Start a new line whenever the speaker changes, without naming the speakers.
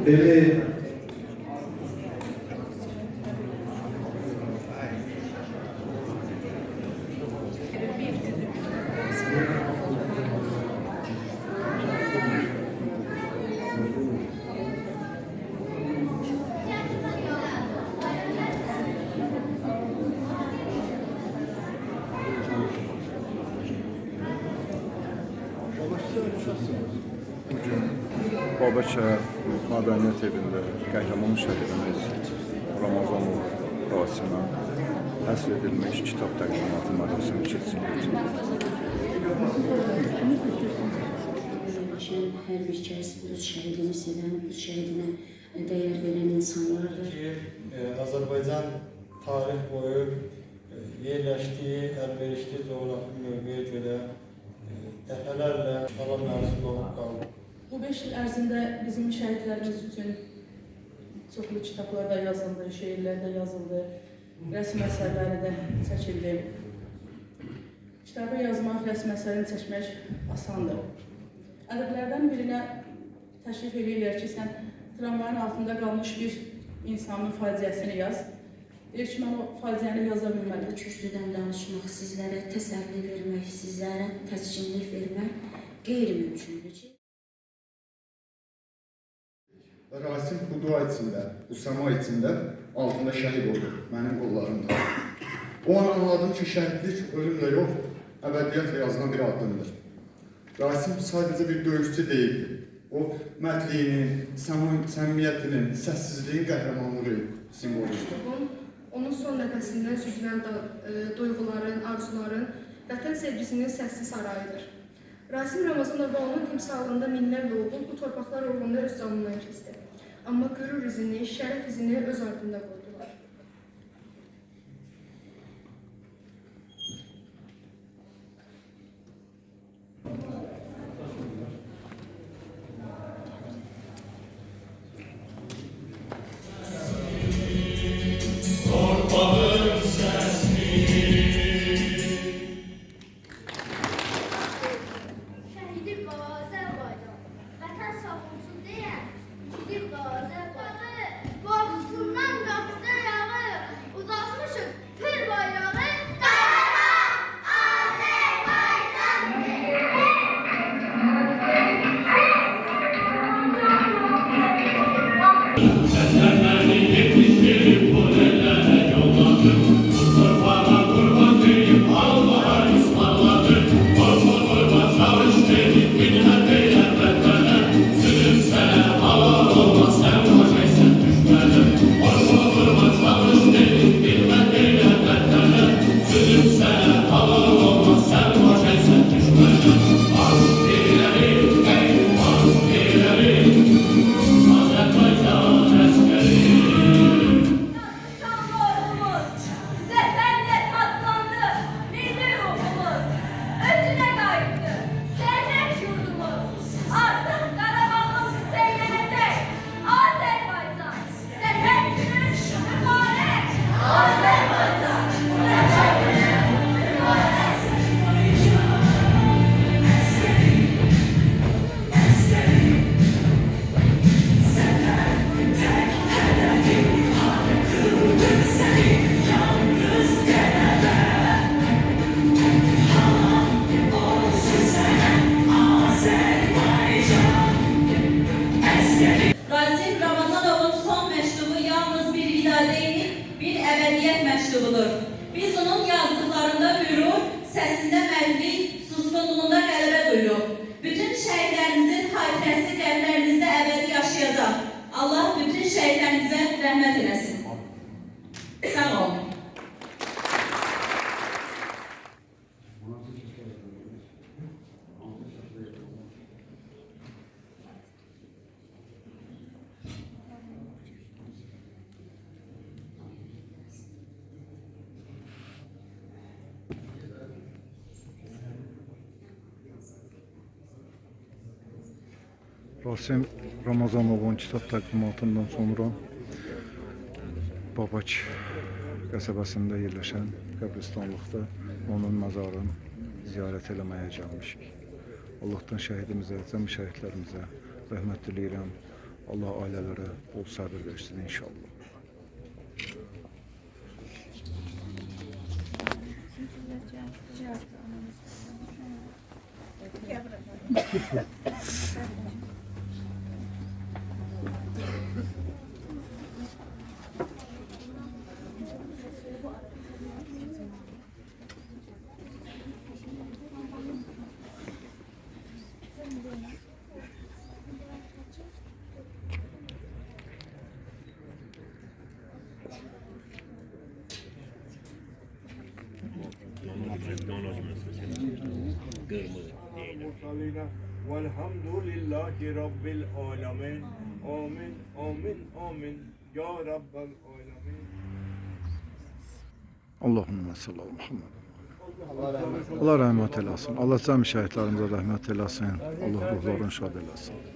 Deli.
Babakşəhər Mədəniyyət Evində qəhrəman şəhidimiz Ramazanov Rasimə həsr edilmiş kitab təqdimatı mərasimi keçirilir.
Hər bir kəs öz şəhidini sevən, öz şəhidinə dəyər verən insanlardır.
Azərbaycan tarix boyu yerləşdiyi, əlverişli coğrafi mövqeyə görə dəfələrlə işğala məruz qalıb.
Bu 5 il ərzində bizim şəhidlərimiz üçün çoxlu kitablar da yazıldı, şeirlər də yazıldı, rəsm əsərləri də çəkildi. Kitabı yazmaq, rəsm əsərini çəkmək asandır. Ədəblərdən birinə təşrif edirlər ki, sən tramvayın altında qalmış bir insanın faciəsini yaz. Deyir ki, mən o faciəni yaza bilmədim.
Kürsüdən danışmaq, sizlərə təsəlli vermək, sizlərə təskinlik vermək qeyri-mümkündür ki.
Rasim bu dua içində, bu səma içində altında şəhid oldu, mənim qollarımda. O an anladım ki, şəhidlik ölümlə yox, əbədiyyətlə yazılan bir addımdır. Rasim sadəcə bir döyüşçü deyildi. O, mərdliyinin, səmimiyyətinin, səssizliyin qəhrəmanlığı simvolüdür.
Onun son nəfəsindən süzülən duyğuların, arzuların, vətən sevgisinin səssiz sarayıdır. Rasim Ramazanov və onun timsalında minlərlə oğul bu torpaqlar uğrunda öz canından keçdi. Amma qürur izini, şərəf izini öz ardında qoydular.
Rasim Ramazanov'un son mektubu yalnız bir vida değil, bir ebediyet mektubudur. Biz onun yazdıklarında hürur, sesinde mertlik, suskunluğunda qələbə duyuruq. Bütün şəhidlərimizin xatirəsi qəlblərimizdə əbədi yaşayacaq. Allah bütün şəhidlərimizə rəhmət eləsin. Sağ olun.
Rasim Ramazanovun kitab təqdimatından sonra Babaç qəsəbəsində yerləşən qəbristanlıqda onun məzarını ziyarət eləməyə gəlmişik. Allah'tan şəhidimizə, cəmi şəhidlərimizə rəhmət diləyirəm. Allah ailələrə bol səbir versin inşallah.
Velhamdülillahi Rabbil alemin. Amin, amin, amin. Ya Rabbel alemin.
Allahümme salli ala Muhammed. Allah rəhmət eləsin. Allah cəmi şəhidlərimizə rəhmət eləsin. Allah ruhlarını şad eləsin.